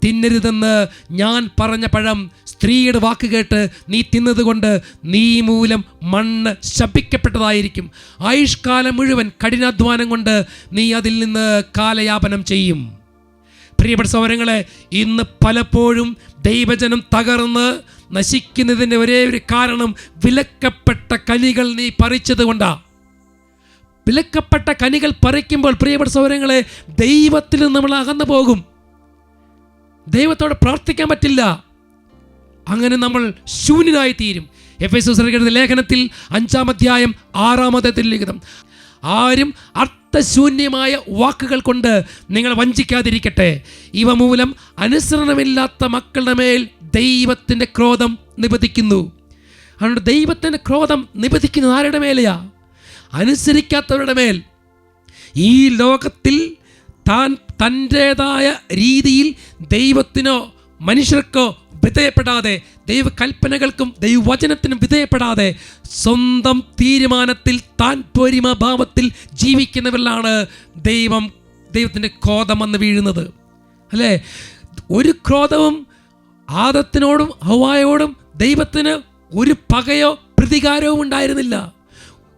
തിന്നരുതെന്ന് ഞാൻ പറഞ്ഞ പഴം സ്ത്രീയുടെ വാക്ക് കേട്ട് നീ തിന്നതുകൊണ്ട് നീ മൂലം മണ്ണ് ശപിക്കപ്പെട്ടതായിരിക്കും. ആയുഷ്കാലം മുഴുവൻ കഠിനാധ്വാനം കൊണ്ട് നീ അതിൽ നിന്ന് കാലയാപനം ചെയ്യും. പ്രിയപ്പെട്ട സഹോദരങ്ങളെ, ഇന്ന് പലപ്പോഴും ദൈവജനം തകർന്ന് നശിക്കുന്നതിൻ്റെ ഒരേ ഒരു കാരണം വിലക്കപ്പെട്ട കനികൾ നീ പറിച്ചത് കൊണ്ടാണ്. വിലക്കപ്പെട്ട കനികൾ പറിക്കുമ്പോൾ പ്രിയപ്പെട്ട സഹോദരങ്ങളെ, ദൈവത്തിൽ നിന്ന് നമ്മൾ അകന്നു പോകും, ദൈവത്തോട് പ്രാർത്ഥിക്കാൻ പറ്റില്ല. അങ്ങനെ നമ്മൾ ശൂന്യനായി തീരും. എഫെസോസ്യരുടെ ലേഖനത്തിൽ 5-ാം അധ്യായം 6-ാമത്തെ തിരുലിഖിതം, ആരും അർത്ഥശൂന്യമായ വാക്കുകൾ കൊണ്ട് നിങ്ങൾ വഞ്ചിക്കാതിരിക്കട്ടെ, ഇവ മൂലം അനുസരണമില്ലാത്ത മക്കളുടെ മേൽ ദൈവത്തിൻ്റെ ക്രോധം നിബദിക്കുന്നു. അതുകൊണ്ട് ദൈവത്തിൻ്റെ ക്രോധം നിബദിക്കുന്നത് ആരുടെ മേലെയാ? അനുസരിക്കാത്തവരുടെ മേൽ. ഈ ലോകത്തിൽ താൻ തൻ്റേതായ രീതിയിൽ ദൈവത്തിനോ മനുഷ്യർക്കോ വിധേയപ്പെടാതെ, ദൈവകൽപ്പനകൾക്കും ദൈവവചനത്തിനും വിധേയപ്പെടാതെ സ്വന്തം തീരുമാനത്തിൽ താൻ പോരിമഭാവത്തിൽ ജീവിക്കുന്നവരിലാണ് ദൈവത്തിൻ്റെ ക്രോധം വന്ന് വീഴുന്നത്, അല്ലേ? ഒരു ക്രോധവും ആദത്തിനോടും ഹവ്വായോടും ദൈവത്തിന് ഒരു പകയോ പ്രതികാരവും ഉണ്ടായിരുന്നില്ല.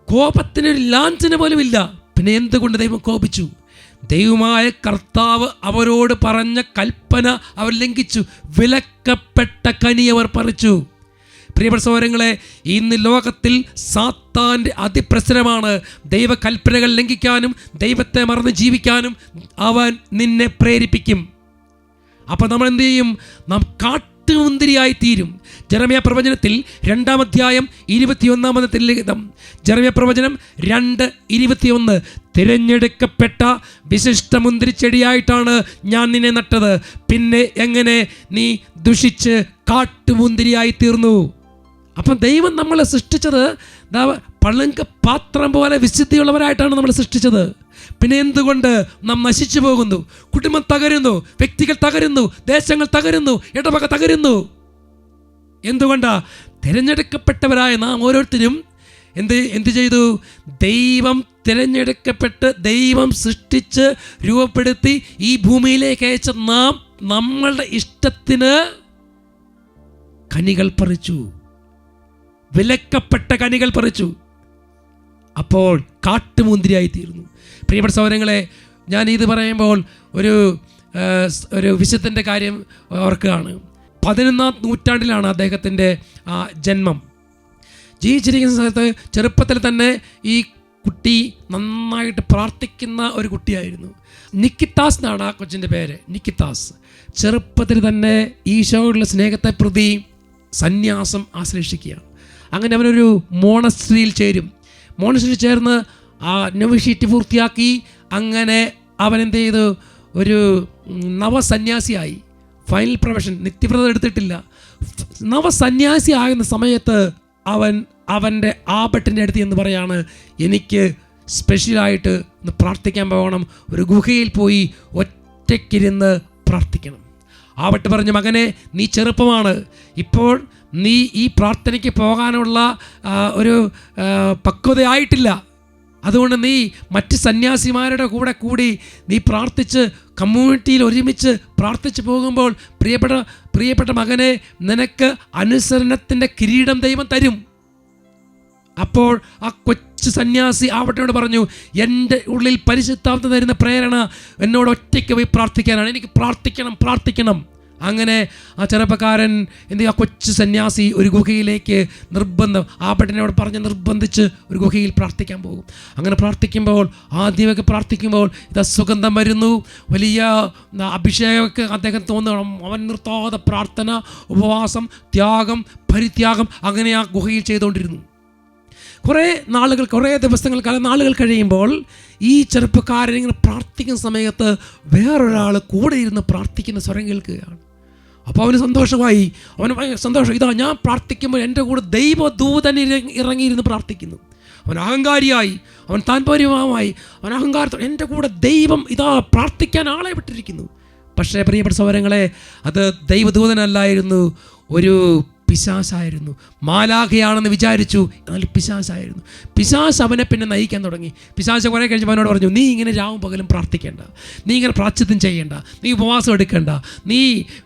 കോപത്തിനൊരു ലാഞ്ചന പോലും ഇല്ല. പിന്നെ എന്തുകൊണ്ട് ദൈവം കോപിച്ചു? ദൈവമായ കർത്താവ് അവരോട് പറഞ്ഞ കൽപ്പന അവർ ലംഘിച്ചു. വിലക്കപ്പെട്ട കനി അവർ പറിച്ചു. പ്രിയപ്പെട്ട സഹോദരങ്ങളെ, ഇന്ന് ലോകത്തിൽ സാത്താൻ്റെ അതിപ്രസരമാണ്. ദൈവകൽപ്പനകൾ ലംഘിക്കാനും ദൈവത്തെ മറന്ന് ജീവിക്കാനും അവൻ നിന്നെ പ്രേരിപ്പിക്കും. അപ്പം നമ്മൾ എന്ത് ചെയ്യും? നാം കാട്ടുമുന്തിരിയായി തീരും. ജെറമ്യാ പ്രവചനത്തിൽ 2-ാം അധ്യായം 21-ാമത്തെ ലിഖിതം, ജെറമ്യാ പ്രവചനം 2:21, തിരഞ്ഞെടുക്കപ്പെട്ട വിശിഷ്ട മുന്തിരിച്ചെടിയായിട്ടാണ് ഞാൻ നിന്നെ നട്ടത്, പിന്നെ എങ്ങനെ നീ ദുഷിച്ച് കാട്ടുമുന്തിരിയായി തീർന്നു. അപ്പം ദൈവം നമ്മളെ സൃഷ്ടിച്ചത് പളുങ്ക് പാത്രം പോലെ വിശുദ്ധിയുള്ളവരായിട്ടാണ് നമ്മൾ സൃഷ്ടിച്ചത്. പിന്നെ എന്തുകൊണ്ട് നാം നശിച്ചു പോകുന്നു? കുടുംബം തകരുന്നു, വ്യക്തികൾ തകരുന്നു, ദേശങ്ങൾ തകരുന്നു, ഇടവക തകരുന്നു. എന്തുകൊണ്ടാ? തിരഞ്ഞെടുക്കപ്പെട്ടവരായ നാം ഓരോരുത്തരും എന്ത് ചെയ്തു? ദൈവം തിരഞ്ഞെടുക്കപ്പെട്ട് ദൈവം സൃഷ്ടിച്ച് രൂപപ്പെടുത്തി ഈ ഭൂമിയിലേക്ക് അയച്ച നാം നമ്മളുടെ ഇഷ്ടത്തിന് കനികൾ പറിച്ചു, വിലക്കപ്പെട്ട കനികൾ പറിച്ചു. അപ്പോൾ കാട്ടുമുന്തിരിയായി തീർന്നു. പ്രിയപ്പെട്ട സഹോദരങ്ങളെ, ഞാൻ ഇത് പറയുമ്പോൾ ഒരു വിശുദ്ധൻ്റെ കാര്യം ഓർക്കുകയാണ്. 11-ാം നൂറ്റാണ്ടിലാണ് അദ്ദേഹത്തിൻ്റെ ജന്മം. ജീവിച്ചിരിക്കുന്ന സ്ഥലത്ത് ചെറുപ്പത്തിൽ തന്നെ ഈ കുട്ടി നന്നായിട്ട് പ്രാർത്ഥിക്കുന്ന ഒരു കുട്ടിയായിരുന്നു. നിക്കിത്താസ് എന്നാണ് ആ കൊച്ചിൻ്റെ പേര്, നിക്കിത്താസ്. ചെറുപ്പത്തിൽ തന്നെ ഈശോയോടുള്ള സ്നേഹത്തെ പ്രതി സന്യാസം ആശ്ലേഷിക്കുകയാണ്. അങ്ങനെ അവനൊരു മോണസ്ട്രിയിൽ ചേരും. മോണസ്ട്രിയിൽ ചേർന്ന് ആ നൊവിഷീറ്റ് പൂർത്തിയാക്കി അങ്ങനെ അവൻ എന്ത് ചെയ്തു? ഒരു നവസന്യാസിയായി. ഫൈനൽ പ്രൊഫഷൻ, നിത്യവ്രതം എടുത്തിട്ടില്ല. നവസന്യാസി ആകുന്ന സമയത്ത് അവൻ്റെ ആബട്ടിൻ്റെ അടുത്ത് എന്ന് പറയാണ്, എനിക്ക് സ്പെഷ്യലായിട്ട് ഒന്ന് പ്രാർത്ഥിക്കാൻ പോകണം, ഒരു ഗുഹയിൽ പോയി ഒറ്റയ്ക്കിരുന്ന് പ്രാർത്ഥിക്കണം. ആബട്ട് പറഞ്ഞു, മകനെ, നീ ചെറുപ്പമാണ്, ഇപ്പോൾ നീ ഈ പ്രാർത്ഥനയ്ക്ക് പോകാനുള്ള ഒരു പക്വതയായിട്ടില്ല. അതുകൊണ്ട് നീ മറ്റ് സന്യാസിമാരുടെ കൂടി നീ പ്രാർത്ഥിച്ച് കമ്മ്യൂണിറ്റിയിൽ ഒരുമിച്ച് പ്രാർത്ഥിച്ച് പോകുമ്പോൾ പ്രിയപ്പെട്ട മകനെ, നിനക്ക് അനുസരണത്തിൻ്റെ കിരീടം ദൈവം തരും. അപ്പോൾ ആ കൊച്ചു സന്യാസി ആവട്ടനോട് പറഞ്ഞു, എൻ്റെ ഉള്ളിൽ പരിശുദ്ധാത്മ തരുന്ന പ്രേരണ എന്നോട് ഒറ്റയ്ക്ക് പോയി പ്രാർത്ഥിക്കാനാണ്, എനിക്ക് പ്രാർത്ഥിക്കണം. അങ്ങനെ ആ ചെറുപ്പക്കാരൻ ആ കൊച്ചു സന്യാസി ഒരു ഗുഹയിലേക്ക് ആപട്ടനോട് പറഞ്ഞ് നിർബന്ധിച്ച് ഒരു ഗുഹയിൽ പ്രാർത്ഥിക്കാൻ പോകും. അങ്ങനെ പ്രാർത്ഥിക്കുമ്പോൾ ആദ്യമൊക്കെ പ്രാർത്ഥിക്കുമ്പോൾ ഇത് സുഗന്ധം വരുന്നു, വലിയ അഭിഷേകമൊക്കെ അദ്ദേഹം തോന്നണം. അവൻ നിർത്താതെ പ്രാർത്ഥന, ഉപവാസം, ത്യാഗം, പരിത്യാഗം അങ്ങനെ ആ ഗുഹയിൽ ചെയ്തുകൊണ്ടിരുന്നു. കുറേ ദിവസങ്ങൾ നാളുകൾ കഴിയുമ്പോൾ ഈ ചെറുപ്പക്കാരൻ ഇങ്ങനെ പ്രാർത്ഥിക്കുന്ന സമയത്ത് വേറൊരാൾ കൂടെ ഇരുന്ന് പ്രാർത്ഥിക്കുന്ന സ്വരം കേൾക്കുകയാണ്. അപ്പോൾ അവന് സന്തോഷമായി. അവന് സന്തോഷം, ഇതാ ഞാൻ പ്രാർത്ഥിക്കുമ്പോൾ എൻ്റെ കൂടെ ദൈവദൂതൻ ഇറങ്ങിയിരുന്ന് പ്രാർത്ഥിക്കുന്നു. അവൻ അഹങ്കാരിയായി, അവൻ താൻപര്യമായി, അവൻ അഹങ്കാരത്തോടെ എൻ്റെ കൂടെ ദൈവം ഇതാ പ്രാർത്ഥിക്കാൻ ആളെ വിട്ടിരിക്കുന്നു. പക്ഷേ പ്രിയപ്പെട്ട സഹോദരങ്ങളെ, അത് ദൈവദൂതനല്ലായിരുന്നു, ഒരു പിശാചായിരുന്നു. മാലാഖയാണെന്ന് വിചാരിച്ചു, എന്നാൽ പിശാചായിരുന്നു. പിശാച് അവനെ പിന്നെ നയിക്കാൻ തുടങ്ങി. പിശാച് കുറേ കഴിഞ്ഞ് അവനോട് പറഞ്ഞു, നീ ഇങ്ങനെ രാവും പകലും പ്രാർത്ഥിക്കേണ്ട, നീ ഇങ്ങനെ പ്രാശ്ചിത്യം ചെയ്യേണ്ട, നീ ഉപവാസം എടുക്കേണ്ട, നീ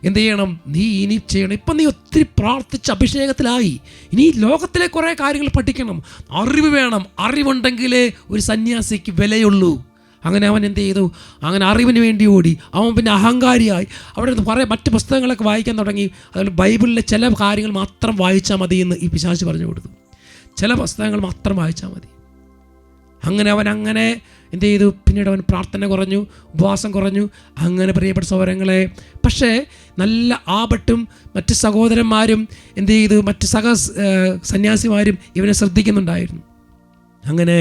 എന്ത് ചെയ്യണം, നീ ഇനി ചെയ്യണം. ഇപ്പം നീ ഒത്തിരി പ്രാർത്ഥിച്ച് അഭിഷേകത്തിലായി, ഇനി ലോകത്തിലെ കുറേ കാര്യങ്ങൾ പഠിക്കണം, അറിവ് വേണം, അറിവുണ്ടെങ്കിലേ ഒരു സന്യാസിക്ക് വിലയുള്ളൂ. അങ്ങനെ അവൻ എന്ത് ചെയ്തു? അങ്ങനെ അറിവിന് വേണ്ടി ഓടി. അവൻ പിന്നെ അഹങ്കാരിയായി. അവിടെ കുറേ മറ്റ് പുസ്തകങ്ങളൊക്കെ വായിക്കാൻ തുടങ്ങി. അതുപോലെ ബൈബിളിലെ ചില കാര്യങ്ങൾ മാത്രം വായിച്ചാൽ മതി എന്ന് ഈ പിശാച് പറഞ്ഞു കൊടുത്തു. ചില പുസ്തകങ്ങൾ മാത്രം വായിച്ചാൽ മതി. അങ്ങനെ അവൻ എന്ത് ചെയ്തു? പിന്നീട് അവൻ പ്രാർത്ഥന കുറഞ്ഞു, ഉപവാസം കുറഞ്ഞു. അങ്ങനെ പ്രിയപ്പെട്ട സഹോദരങ്ങളെ, പക്ഷേ നല്ല ആപട്ടും മറ്റ് സഹോദരന്മാരും എന്ത് ചെയ്തു? മറ്റ് സന്യാസിമാരും ഇവനെ ശ്രദ്ധിക്കുന്നുണ്ടായിരുന്നു. അങ്ങനെ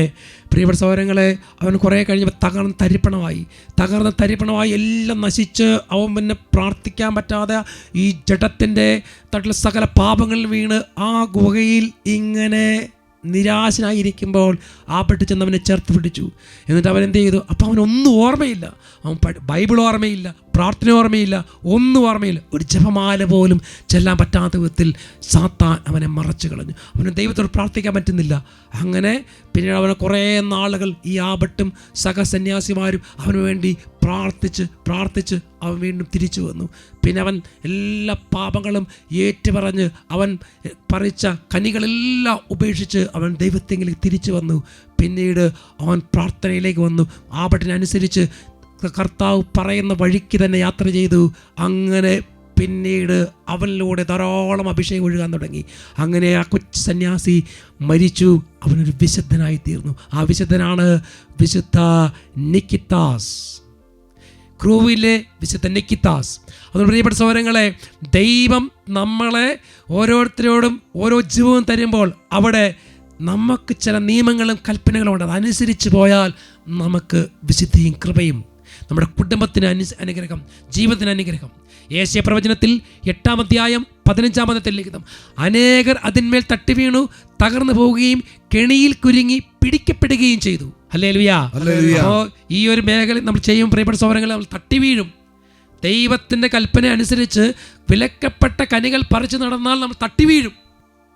പ്രിയപ്പെട്ട സഹോദരങ്ങളെ, അവൻ കുറേ കഴിഞ്ഞപ്പോൾ തകർന്ന തരിപ്പണമായി എല്ലാം നശിച്ച് അവൻ പിന്നെ പ്രാർത്ഥിക്കാൻ പറ്റാതെ ഈ ജഡത്തിൻ്റെ തട്ടിൽ സകല പാപങ്ങളിൽ വീണ് ആ ഗുഹയിൽ ഇങ്ങനെ നിരാശനായിരിക്കുമ്പോൾ ആപട്ട് ചെന്ന് അവനെ ചേർത്ത് പിടിച്ചു. എന്നിട്ട് അവൻ എന്ത് ചെയ്തു? അപ്പോൾ അവനൊന്നും ഓർമ്മയില്ല. അവൻ ബൈബിൾ ഓർമ്മയില്ല, പ്രാർത്ഥന ഓർമ്മയില്ല, ഒന്നും ഓർമ്മയില്ല. ഒരു ജപമാല പോലും ചെല്ലാൻ പറ്റാത്ത വിധത്തിൽ സാത്താൻ അവനെ മറച്ചു കളഞ്ഞു. അവന് ദൈവത്തോട് പ്രാർത്ഥിക്കാൻ പറ്റുന്നില്ല. അങ്ങനെ പിന്നീട് അവനെ കുറേ നാളുകൾ ഈ ആപട്ടും സന്യാസിമാരും അവന് വേണ്ടി പ്രാർത്ഥിച്ച് അവൻ വീണ്ടും തിരിച്ചു വന്നു. പിന്നെ അവൻ എല്ലാ പാപങ്ങളും ഏറ്റുപറഞ്ഞ് അവൻ പറിച്ച കനികളെല്ലാം ഉപേക്ഷിച്ച് അവൻ ദൈവത്തെങ്കിലേക്ക് തിരിച്ചു വന്നു. പിന്നീട് അവൻ പ്രാർത്ഥനയിലേക്ക് വന്നു. ആപട്ടിനനുസരിച്ച് കർത്താവ് പറയുന്ന വഴിക്ക് തന്നെ യാത്ര ചെയ്തു. അങ്ങനെ പിന്നീട് അവനിലൂടെ ധാരാളം അഭിഷേകം ഒഴുകാൻ തുടങ്ങി. അങ്ങനെ ആ കൊച്ചു സന്യാസി മരിച്ചു. അവനൊരു വിശുദ്ധനായി തീർന്നു. ആ വിശുദ്ധനാണ് വിശുദ്ധ നിക്കിത്താസ്. ക്രൂവിലെ വിശുദ്ധ നിക്കിത്താസ്. അതുകൊണ്ട് പ്രിയപ്പെട്ട സഹോദരങ്ങളെ, ദൈവം നമ്മളെ ഓരോരുത്തരോടും ഓരോ ജീവവും തരുമ്പോൾ അവിടെ നമുക്ക് ചില നിയമങ്ങളും കൽപ്പനകളും ഉണ്ട്. അതനുസരിച്ച് പോയാൽ നമുക്ക് വിശുദ്ധിയും കൃപയും, നമ്മുടെ കുടുംബത്തിന് അനുഗ്രഹം, ജീവിതത്തിന് അനുഗ്രഹം. യേശയ്യാ പ്രവചനത്തിൽ 8-ാം അധ്യായം 15-ാമത്തെ ലിഖിതം, അനേകർ അതിന്മേൽ തട്ടി വീണു തകർന്നു പോവുകയും കെണിയിൽ കുരുങ്ങി പിടിക്കപ്പെടുകയും ചെയ്തു. ഹല്ലേലൂയ. അപ്പോൾ ഈ ഒരു മേഖല നമ്മൾ ചെയ്യും പ്രിയപ്പെട്ട സഹോദരങ്ങളെ, നമ്മൾ തട്ടി വീഴും. ദൈവത്തിൻ്റെ കൽപ്പന അനുസരിച്ച് വിലക്കപ്പെട്ട കനികൾ പറിച്ചു നടന്നാൽ നമ്മൾ തട്ടി വീഴും,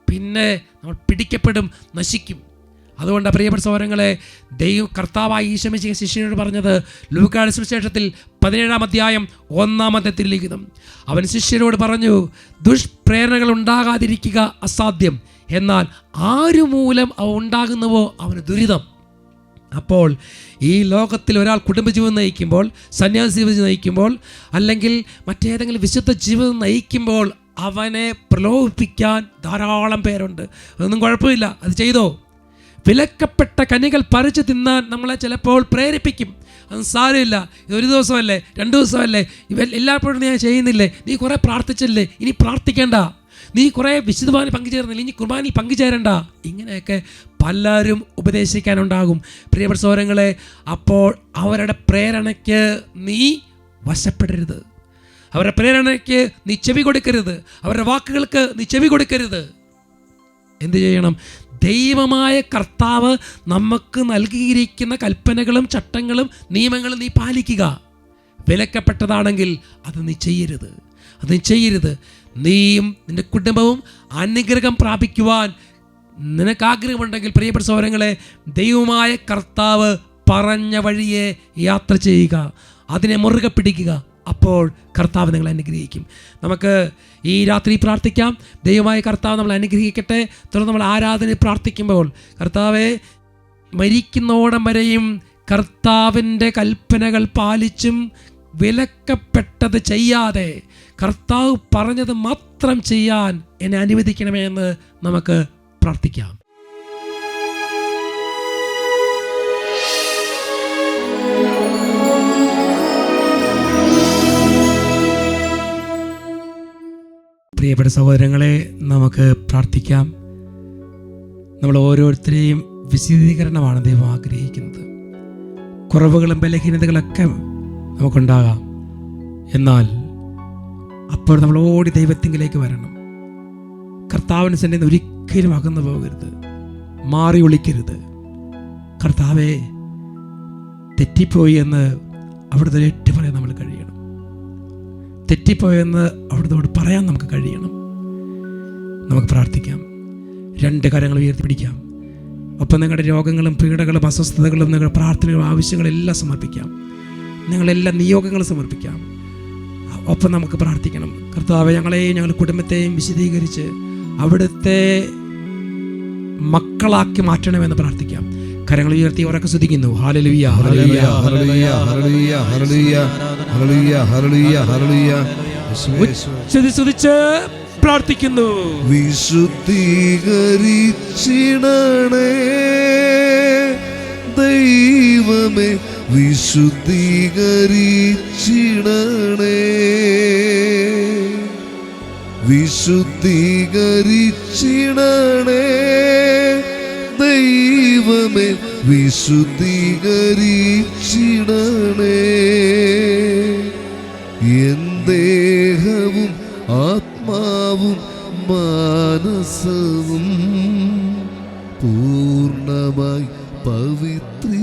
പിന്നെ നമ്മൾ പിടിക്കപ്പെടും, നശിക്കും. അതുകൊണ്ട് പ്രിയപ്പെട്ട സഹോദരങ്ങളെ, കർത്താവായ ഈശോ മിശിഹാ ശിഷ്യനോട് പറഞ്ഞത് ലൂക്കായുടെ സുവിശേഷത്തിൽ 17-ാം അധ്യായം 1-ാമത്തെ തിരുലിഖിതം, അവൻ ശിഷ്യരോട് പറഞ്ഞു, ദുഷ്പ്രേരണകൾ ഉണ്ടാകാതിരിക്കുക അസാധ്യം, എന്നാൽ ആരുമൂലം അവ ഉണ്ടാകുന്നുവോ അവന് ദുരിതം. അപ്പോൾ ഈ ലോകത്തിൽ ഒരാൾ കുടുംബജീവിതം നയിക്കുമ്പോൾ, സന്യാസ ജീവിതം നയിക്കുമ്പോൾ, അല്ലെങ്കിൽ മറ്റേതെങ്കിലും വിശുദ്ധ ജീവിതം നയിക്കുമ്പോൾ അവനെ പ്രലോഭിപ്പിക്കാൻ ധാരാളം പേരുണ്ട്. അതൊന്നും കുഴപ്പമില്ല, അത് ചെയ്തോ. വിലക്കപ്പെട്ട കനികൾ പറിച്ചു തിന്നാൻ നമ്മളെ ചിലപ്പോൾ പ്രേരിപ്പിക്കും. അതൊന്നും സാരമില്ല, ഇതൊരു ദിവസമല്ലേ, 2 ദിവസമല്ലേ, എല്ലായ്പ്പോഴും ഞാൻ ചെയ്യുന്നില്ലേ, നീ കുറേ പ്രാർത്ഥിച്ചില്ലേ, ഇനി പ്രാർത്ഥിക്കേണ്ട, നീ കുറേ വിശുദ്ധ പങ്കുചേർന്നില്ല, ഇനി കുർബാനയിൽ പങ്കുചേരണ്ട. ഇങ്ങനെയൊക്കെ പലരും ഉപദേശിക്കാനുണ്ടാകും പ്രിയപ്പെട്ട സഹോദരങ്ങളെ. അപ്പോൾ അവരുടെ പ്രേരണയ്ക്ക് നീ വശപ്പെടരുത്, അവരുടെ പ്രേരണയ്ക്ക് നീ ചെവി കൊടുക്കരുത്, അവരുടെ വാക്കുകൾക്ക് നീ ചെവി കൊടുക്കരുത്. എന്ത് ചെയ്യണം? ദൈവമായ കർത്താവ് നമുക്ക് നൽകിയിരിക്കുന്ന കൽപ്പനകളും ചട്ടങ്ങളും നിയമങ്ങളും നീ പാലിക്കുക. വിലക്കപ്പെട്ടതാണെങ്കിൽ അത് നീ ചെയ്യരുത്. നീയും നിൻ്റെ കുടുംബവും അനുഗ്രഹം പ്രാപിക്കുവാൻ നിനക്കാഗ്രഹമുണ്ടെങ്കിൽ പ്രിയപ്പെട്ട സഹോദരങ്ങളെ, ദൈവമായ കർത്താവ് പറഞ്ഞ വഴിയെ യാത്ര ചെയ്യുക, അതിനെ മുറുകെ പിടിക്കുക. അപ്പോൾ കർത്താവ് നിങ്ങളെ അനുഗ്രഹിക്കും. നമുക്ക് ഈ രാത്രി പ്രാർത്ഥിക്കാം. ദൈവമായ കർത്താവ് നമ്മളെ അനുഗ്രഹിക്കട്ടെ. തുടർന്ന് നമ്മൾ ആരാധന പ്രാർത്ഥിക്കുമ്പോൾ, കർത്താവെ, മരിക്കുന്നോടം വരെയും കർത്താവിൻ്റെ കൽപ്പനകൾ പാലിച്ചും വിലക്കപ്പെട്ടത് ചെയ്യാതെ കർത്താവ് പറഞ്ഞത് മാത്രം ചെയ്യാൻ എന്നെ അനുവദിക്കണമേ എന്ന് നമുക്ക് പ്രാർത്ഥിക്കാം. പ്രിയപ്പെട്ട സഹോദരങ്ങളെ, നമുക്ക് പ്രാർത്ഥിക്കാം. നമ്മൾ ഓരോരുത്തരെയും വിശദീകരണമാണ് ദൈവം ആഗ്രഹിക്കുന്നത്. കുറവുകളും ബലഹീനതകളൊക്കെ നമുക്കുണ്ടാകാം, എന്നാൽ അപ്പോൾ നമ്മൾ ഓടി ദൈവത്തിങ്കിലേക്ക് വരണം. കർത്താവിന് സന്നിധിയിൽ ഒരിക്കലും അകന്നു പോകരുത്, മാറി ഒളിക്കരുത്. കർത്താവെ, തെറ്റിപ്പോയി എന്ന് അവിടുത്തെ ഏറ്റു പറയാൻ നമ്മൾ കഴിയണം. തെറ്റിപ്പോയെന്ന് അവിടുത്തോട് പറയാൻ നമുക്ക് കഴിയണം. നമുക്ക് പ്രാർത്ഥിക്കാം. 2 കരങ്ങൾ ഉയർത്തിപ്പിടിക്കാം. ഒപ്പം നിങ്ങളുടെ രോഗങ്ങളും പീഡകളും അസ്വസ്ഥതകളും നിങ്ങളുടെ പ്രാർത്ഥനകളും ആവശ്യങ്ങളെല്ലാം സമർപ്പിക്കാം. നിങ്ങളെല്ലാ നിയോഗങ്ങളും സമർപ്പിക്കാം. ഒപ്പം നമുക്ക് പ്രാർത്ഥിക്കണം. കർത്താവെ, ഞങ്ങളെയും ഞങ്ങളുടെ കുടുംബത്തെയും വിശദീകരിച്ച് അവിടുത്തെ മക്കളാക്കി മാറ്റണമെന്ന് പ്രാർത്ഥിക്കാം. കരങ്ങൾ ഉയർത്തി ഉറക്കെ സ്തുതിക്കുന്നു. ഹല്ലേലൂയ, ഹല്ലേലൂയ, ഹല്ലേലൂയ, ഹല്ലേലൂയ, ഹല്ലേലൂയ, ഹല്ലേലൂയ, ഹല്ലേലൂയ, ഹല്ലേലൂയ. സ്തുതിച്ച് പ്രാർത്ഥിക്കുന്നു. വിശുദ്ധീകരിച്ചിടണേ ദൈവമേ, വിശുദ്ധീകരിച്ചിടണേ, വിശുദ്ധീകരിച്ചിടണേ ദൈവമേ, വിശുദ്ധീകരിച്ചിടണേ. എൻ ദേഹവും ആത്മാവും മാനസവും പൂർണ്ണമായി പവിത്ര